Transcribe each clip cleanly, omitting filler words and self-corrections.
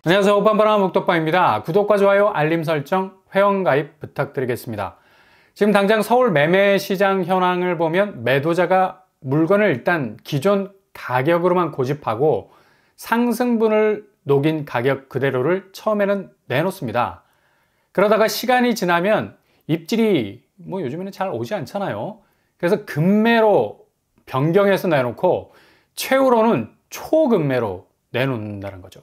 안녕하세요. 오빤바람 목독방입니다. 구독과 좋아요, 알림 설정, 회원가입 부탁드리겠습니다. 지금 당장 서울 매매시장 현황을 보면 매도자가 물건을 일단 기존 가격으로만 고집하고 상승분을 녹인 가격 그대로를 처음에는 내놓습니다. 그러다가 시간이 지나면 입질이 요즘에는 잘 오지 않잖아요. 그래서 급매로 변경해서 내놓고 최후로는 초급매로 내놓는다는 거죠.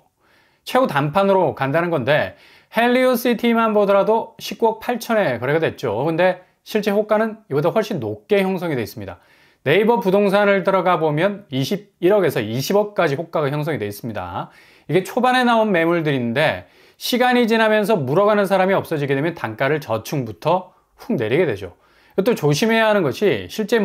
최후 단판으로 간다는 건데 헬리오시티만 보더라도 19억 8천에 거래가 됐죠. 근데 실제 호가는 이보다 훨씬 높게 형성이 되어 있습니다. 네이버 부동산을 들어가 보면 21억에서 20억까지 호가가 형성이 되어 있습니다. 이게 초반에 나온 매물들인데 시간이 지나면서 물어가는 사람이 없어지게 되면 단가를 저층부터 훅 내리게 되죠. 또 조심해야 하는 것이 실제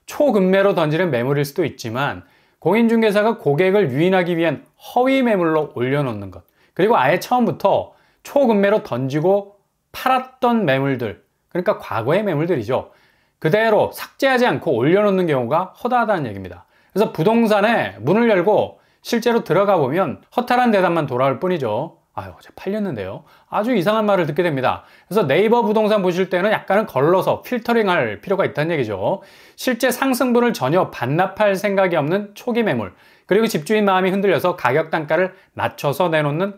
초급매로 던지는 매물일 수도 있지만 공인중개사가 고객을 유인하기 위한 허위 매물로 올려놓는 것, 그리고 아예 처음부터 초급매로 던지고 팔았던 매물들, 그러니까 과거의 매물들이죠. 그대로 삭제하지 않고 올려놓는 경우가 허다하다는 얘기입니다. 그래서 부동산에 문을 열고 실제로 들어가 보면 허탈한 대답만 돌아올 뿐이죠. 아유, 어제 팔렸는데요. 아주 이상한 말을 듣게 됩니다. 그래서 네이버 부동산 보실 때는 약간은 걸러서 필터링할 필요가 있다는 얘기죠. 실제 상승분을 전혀 반납할 생각이 없는 초기 매물, 그리고 집주인 마음이 흔들려서 가격 단가를 낮춰서 내놓는,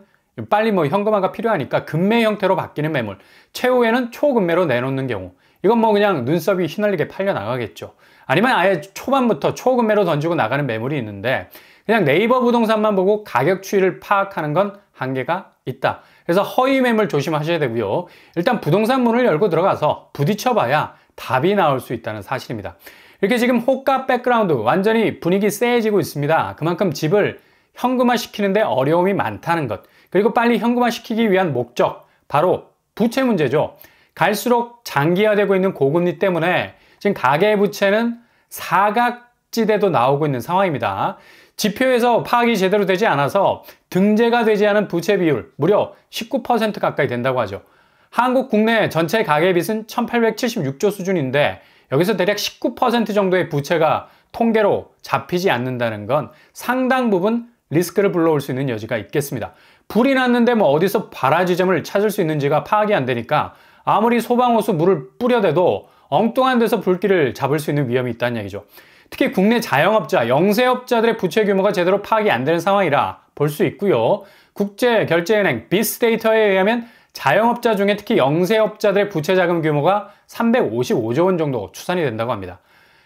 빨리 현금화가 필요하니까 급매 형태로 바뀌는 매물, 최후에는 초급매로 내놓는 경우, 이건 그냥 눈썹이 휘날리게 팔려 나가겠죠. 아니면 아예 초반부터 초급매로 던지고 나가는 매물이 있는데 그냥 네이버 부동산만 보고 가격 추이를 파악하는 건 한계가 있다. 그래서 허위 매물 조심하셔야 되고요. 일단 부동산 문을 열고 들어가서 부딪혀봐야 답이 나올 수 있다는 사실입니다. 이렇게 지금 호가 백그라운드 완전히 분위기 세해지고 있습니다. 그만큼 집을 현금화 시키는데 어려움이 많다는 것, 그리고 빨리 현금화 시키기 위한 목적, 바로 부채 문제죠. 갈수록 장기화되고 있는 고금리 때문에 지금 가계부채는 사각지대도 나오고 있는 상황입니다. 지표에서 파악이 제대로 되지 않아서 등재가 되지 않은 부채 비율 무려 19% 가까이 된다고 하죠. 한국 국내 전체 가계빚은 1876조 수준인데 여기서 대략 19% 정도의 부채가 통계로 잡히지 않는다는 건 상당 부분 리스크를 불러올 수 있는 여지가 있겠습니다. 불이 났는데 어디서 발화지점을 찾을 수 있는지가 파악이 안 되니까 아무리 소방호수 물을 뿌려대도 엉뚱한 데서 불길을 잡을 수 있는 위험이 있다는 얘기죠. 특히 국내 자영업자, 영세업자들의 부채 규모가 제대로 파악이 안 되는 상황이라 볼 수 있고요. 국제결제은행 비스 데이터에 의하면 자영업자 중에 특히 영세업자들의 부채 자금 규모가 355조 원 정도 추산이 된다고 합니다.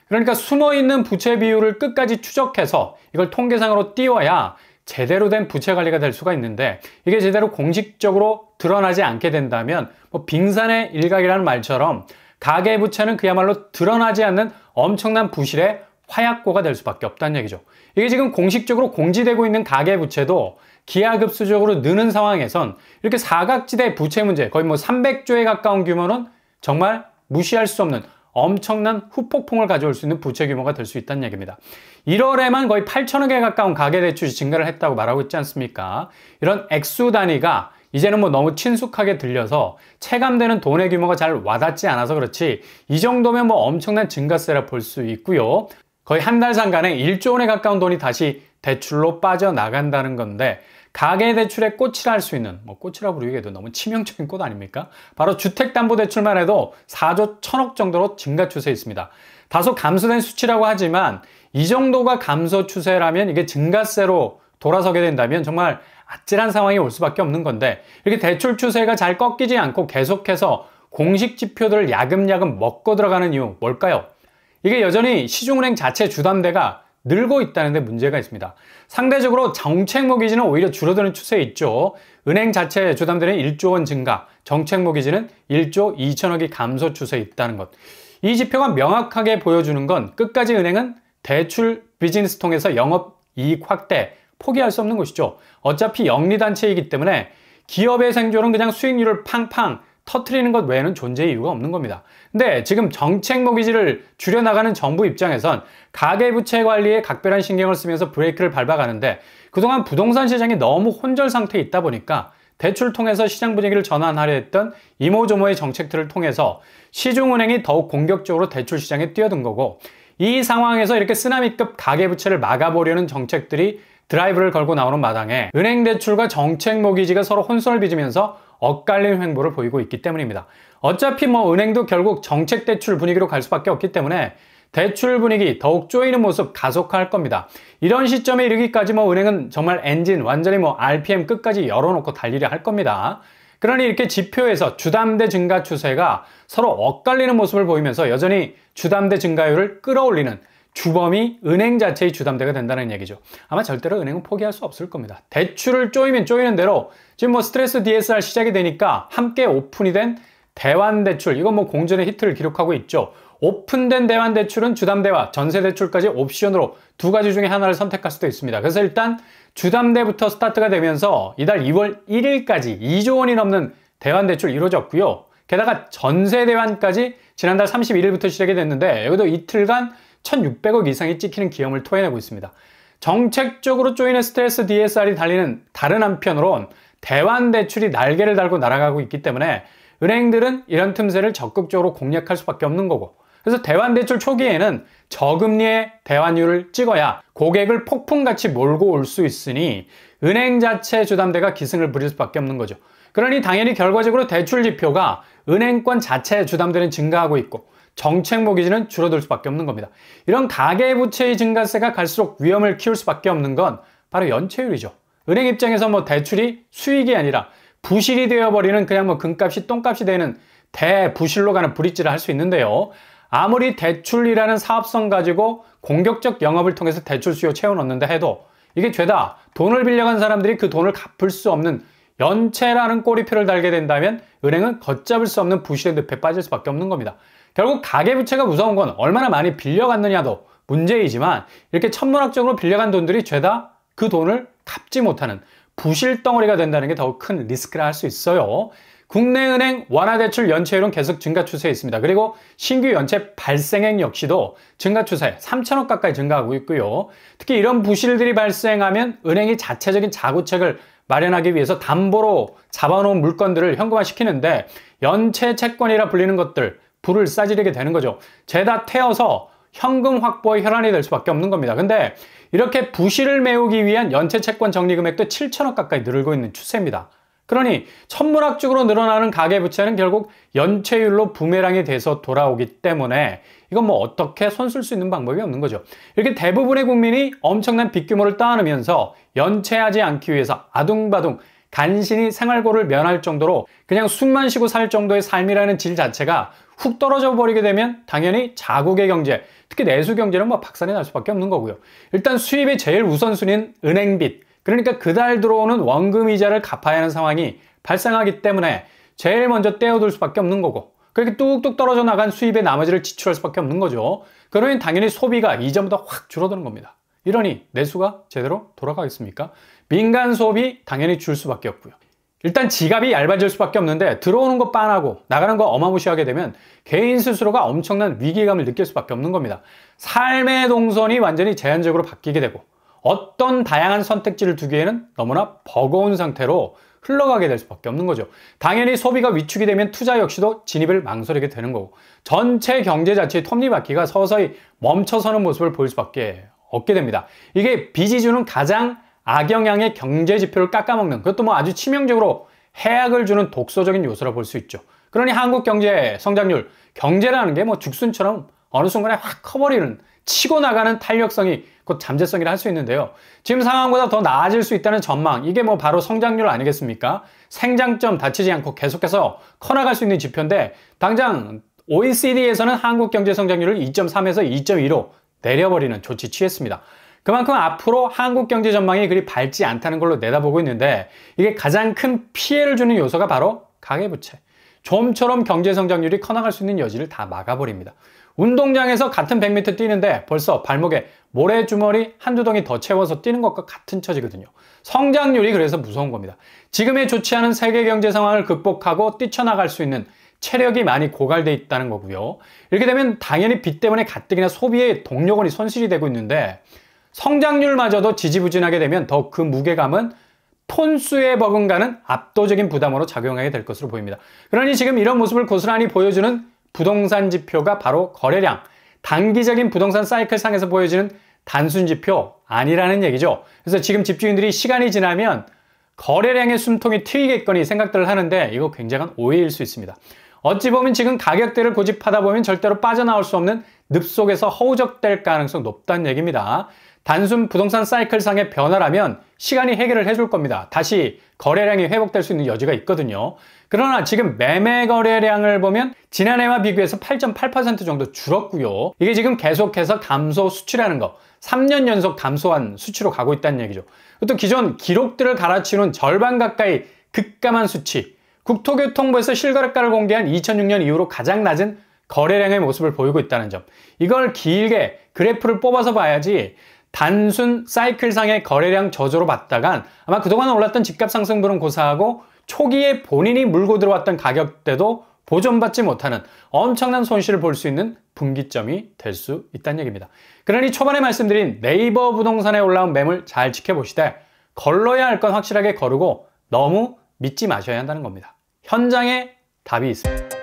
그러니까 숨어있는 부채 비율을 끝까지 추적해서 이걸 통계상으로 띄워야 제대로 된 부채 관리가 될 수가 있는데 이게 제대로 공식적으로 드러나지 않게 된다면 빙산의 일각이라는 말처럼 가계부채는 그야말로 드러나지 않는 엄청난 부실의 화약고가 될 수밖에 없다는 얘기죠. 이게 지금 공식적으로 공지되고 있는 가계부채도 기하급수적으로 느는 상황에선 이렇게 사각지대 부채 문제, 거의 300조에 가까운 규모는 정말 무시할 수 없는 엄청난 후폭풍을 가져올 수 있는 부채 규모가 될 수 있다는 얘기입니다. 1월에만 거의 8천억에 가까운 가계대출이 증가를 했다고 말하고 있지 않습니까? 이런 액수 단위가 이제는 너무 친숙하게 들려서 체감되는 돈의 규모가 잘 와닿지 않아서 그렇지 이 정도면 엄청난 증가세라 볼 수 있고요. 거의 한 달 상간에 1조 원에 가까운 돈이 다시 대출로 빠져나간다는 건데 가계대출의 꽃이라 할 수 있는, 꽃이라 부르기에도 너무 치명적인 꽃 아닙니까? 바로 주택담보대출만 해도 4조 1천억 정도로 증가 추세에 있습니다. 다소 감소된 수치라고 하지만 이 정도가 감소 추세라면 이게 증가세로 돌아서게 된다면 정말 아찔한 상황이 올 수밖에 없는 건데 이렇게 대출 추세가 잘 꺾이지 않고 계속해서 공식 지표들을 야금야금 먹고 들어가는 이유 뭘까요? 이게 여전히 시중은행 자체 주담대가 늘고 있다는 데 문제가 있습니다. 상대적으로 정책 모기지는 오히려 줄어드는 추세에 있죠. 은행 자체 주담대는 1조 원 증가, 정책 모기지는 1조 2천억이 감소 추세에 있다는 것. 이 지표가 명확하게 보여주는 건 끝까지 은행은 대출 비즈니스 통해서 영업이익 확대, 포기할 수 없는 것이죠. 어차피 영리단체이기 때문에 기업의 생존은 그냥 수익률을 팡팡 터트리는 것 외에는 존재의 이유가 없는 겁니다. 근데 지금 정책 모기지를 줄여나가는 정부 입장에선 가계부채 관리에 각별한 신경을 쓰면서 브레이크를 밟아가는데 그동안 부동산 시장이 너무 혼절 상태에 있다 보니까 대출 통해서 시장 분위기를 전환하려 했던 이모저모의 정책들을 통해서 시중은행이 더욱 공격적으로 대출 시장에 뛰어든 거고 이 상황에서 이렇게 쓰나미급 가계부채를 막아보려는 정책들이 드라이브를 걸고 나오는 마당에 은행 대출과 정책 모기지가 서로 혼선을 빚으면서 엇갈린 횡보를 보이고 있기 때문입니다. 어차피 은행도 결국 정책 대출 분위기로 갈 수밖에 없기 때문에 대출 분위기 더욱 쪼이는 모습 가속화할 겁니다. 이런 시점에 이르기까지 은행은 정말 엔진 완전히 RPM 끝까지 열어놓고 달리려 할 겁니다. 그러니 이렇게 지표에서 주담대 증가 추세가 서로 엇갈리는 모습을 보이면서 여전히 주담대 증가율을 끌어올리는 주범이 은행 자체의 주담대가 된다는 얘기죠. 아마 절대로 은행은 포기할 수 없을 겁니다. 대출을 쪼이면 쪼이는 대로 지금 스트레스 DSR 시작이 되니까 함께 오픈이 된 대환대출, 이건 공전의 히트를 기록하고 있죠. 오픈된 대환대출은 주담대와 전세대출까지 옵션으로 두 가지 중에 하나를 선택할 수도 있습니다. 그래서 일단 주담대부터 스타트가 되면서 이달 2월 1일까지 2조 원이 넘는 대환대출 이루어졌고요. 게다가 전세대환까지 지난달 31일부터 시작이 됐는데 여기도 이틀간 1,600억 이상이 찍히는 기염을 토해내고 있습니다. 정책적으로 쪼이는 스트레스 DSR이 달리는 다른 한편으론 대환대출이 날개를 달고 날아가고 있기 때문에 은행들은 이런 틈새를 적극적으로 공략할 수밖에 없는 거고, 그래서 대환대출 초기에는 저금리의 대환율을 찍어야 고객을 폭풍같이 몰고 올 수 있으니 은행 자체 주담대가 기승을 부릴 수밖에 없는 거죠. 그러니 당연히 결과적으로 대출 지표가 은행권 자체의 주담대는 증가하고 있고 정책 모기지는 줄어들 수밖에 없는 겁니다. 이런 가계부채의 증가세가 갈수록 위험을 키울 수밖에 없는 건 바로 연체율이죠. 은행 입장에서 대출이 수익이 아니라 부실이 되어버리는 그냥 금값이 똥값이 되는 대부실로 가는 브릿지를 할 수 있는데요. 아무리 대출이라는 사업성 가지고 공격적 영업을 통해서 대출 수요 채워넣는다 해도 이게 죄다 돈을 빌려간 사람들이 그 돈을 갚을 수 없는 연체라는 꼬리표를 달게 된다면 은행은 걷잡을 수 없는 부실의 늪에 빠질 수밖에 없는 겁니다. 결국 가계부채가 무서운 건 얼마나 많이 빌려갔느냐도 문제이지만 이렇게 천문학적으로 빌려간 돈들이 죄다 그 돈을 갚지 못하는 부실 덩어리가 된다는 게 더욱 큰 리스크라 할 수 있어요. 국내은행 완화대출 연체율은 계속 증가 추세에 있습니다. 그리고 신규 연체 발생액 역시도 증가 추세 3천억 가까이 증가하고 있고요. 특히 이런 부실들이 발생하면 은행이 자체적인 자구책을 마련하기 위해서 담보로 잡아놓은 물건들을 현금화시키는데 연체 채권이라 불리는 것들 불을 싸지르게 되는 거죠. 죄다 태워서 현금 확보의 혈안이 될 수밖에 없는 겁니다. 근데 이렇게 부실을 메우기 위한 연체 채권 적립 금액도 7천억 가까이 늘고 있는 추세입니다. 그러니 천문학적으로 늘어나는 가계부채는 결국 연체율로 부메랑이 돼서 돌아오기 때문에 이건 어떻게 손쓸 수 있는 방법이 없는 거죠. 이렇게 대부분의 국민이 엄청난 빚규모를 떠안으면서 연체하지 않기 위해서 아둥바둥 간신히 생활고를 면할 정도로 그냥 숨만 쉬고 살 정도의 삶이라는 질 자체가 훅 떨어져 버리게 되면 당연히 자국의 경제, 특히 내수 경제는 박살이 날 수밖에 없는 거고요. 일단 수입의 제일 우선순위는 은행빚, 그러니까 그달 들어오는 원금 이자를 갚아야 하는 상황이 발생하기 때문에 제일 먼저 떼어둘 수밖에 없는 거고, 그렇게 뚝뚝 떨어져 나간 수입의 나머지를 지출할 수밖에 없는 거죠. 그러면 당연히 소비가 이전보다 확 줄어드는 겁니다. 이러니 내수가 제대로 돌아가겠습니까? 민간 소비 당연히 줄 수밖에 없고요. 일단 지갑이 얇아질 수밖에 없는데 들어오는 거 빤하고 나가는 거 어마무시하게 되면 개인 스스로가 엄청난 위기감을 느낄 수밖에 없는 겁니다. 삶의 동선이 완전히 제한적으로 바뀌게 되고 어떤 다양한 선택지를 두기에는 너무나 버거운 상태로 흘러가게 될 수밖에 없는 거죠. 당연히 소비가 위축이 되면 투자 역시도 진입을 망설이게 되는 거고 전체 경제 자체의 톱니바퀴가 서서히 멈춰서는 모습을 보일 수밖에 없게 됩니다. 이게 빚이 주는 가장 악영향의 경제 지표를 깎아먹는, 그것도 아주 치명적으로 해악을 주는 독소적인 요소라 볼 수 있죠. 그러니 한국 경제 성장률, 경제라는 게 죽순처럼 어느 순간에 확 커버리는, 치고 나가는 탄력성이 곧 잠재성이라 할 수 있는데요. 지금 상황보다 더 나아질 수 있다는 전망, 이게 바로 성장률 아니겠습니까? 생장점 다치지 않고 계속해서 커나갈 수 있는 지표인데 당장 OECD에서는 한국 경제 성장률을 2.3에서 2.2로 내려버리는 조치 취했습니다. 그만큼 앞으로 한국 경제 전망이 그리 밝지 않다는 걸로 내다보고 있는데 이게 가장 큰 피해를 주는 요소가 바로 가계부채. 좀처럼 경제 성장률이 커나갈 수 있는 여지를 다 막아버립니다. 운동장에서 같은 100m 뛰는데 벌써 발목에 모래주머니 한두 덩이 더 채워서 뛰는 것과 같은 처지거든요. 성장률이 그래서 무서운 겁니다. 지금의 좋지 않은 세계 경제 상황을 극복하고 뛰쳐나갈 수 있는 체력이 많이 고갈돼 있다는 거고요. 이렇게 되면 당연히 빚 때문에 가뜩이나 소비의 동력원이 손실이 되고 있는데 성장률마저도 지지부진하게 되면 더 그 무게감은 톤수에 버금가는 압도적인 부담으로 작용하게 될 것으로 보입니다. 그러니 지금 이런 모습을 고스란히 보여주는 부동산 지표가 바로 거래량, 단기적인 부동산 사이클 상에서 보여지는 단순 지표 아니라는 얘기죠. 그래서 지금 집주인들이 시간이 지나면 거래량의 숨통이 트이겠거니 생각들을 하는데 이거 굉장한 오해일 수 있습니다. 어찌 보면 지금 가격대를 고집하다 보면 절대로 빠져나올 수 없는 늪 속에서 허우적될 가능성 높다는 얘기입니다. 단순 부동산 사이클상의 변화라면 시간이 해결을 해줄 겁니다. 다시 거래량이 회복될 수 있는 여지가 있거든요. 그러나 지금 매매 거래량을 보면 지난해와 비교해서 8.8% 정도 줄었고요. 이게 지금 계속해서 감소 수치라는 거, 3년 연속 감소한 수치로 가고 있다는 얘기죠. 또 기존 기록들을 갈아치우는 절반 가까이 급감한 수치, 국토교통부에서 실거래가를 공개한 2006년 이후로 가장 낮은 거래량의 모습을 보이고 있다는 점. 이걸 길게 그래프를 뽑아서 봐야지 단순 사이클상의 거래량 저조로 봤다간 아마 그동안 올랐던 집값 상승분은 고사하고 초기에 본인이 물고 들어왔던 가격대도 보존받지 못하는 엄청난 손실을 볼 수 있는 분기점이 될 수 있다는 얘기입니다. 그러니 초반에 말씀드린 네이버 부동산에 올라온 매물 잘 지켜보시되 걸러야 할 건 확실하게 거르고 너무 믿지 마셔야 한다는 겁니다. 현장에 답이 있습니다.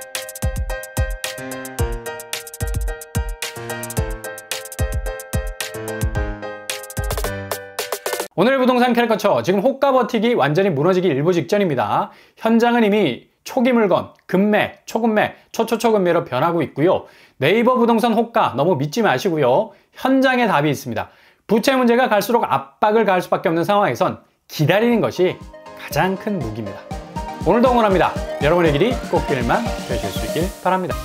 오늘 부동산 캐릭터처 지금 호가 버티기 완전히 무너지기 일보 직전입니다. 현장은 이미 초기 물건, 급매, 초급매, 초초초급매로 변하고 있고요. 네이버 부동산 호가 너무 믿지 마시고요. 현장에 답이 있습니다. 부채 문제가 갈수록 압박을 가할 수밖에 없는 상황에선 기다리는 것이 가장 큰 무기입니다. 오늘도 응원합니다. 여러분의 길이 꽃길만 되실 수 있길 바랍니다.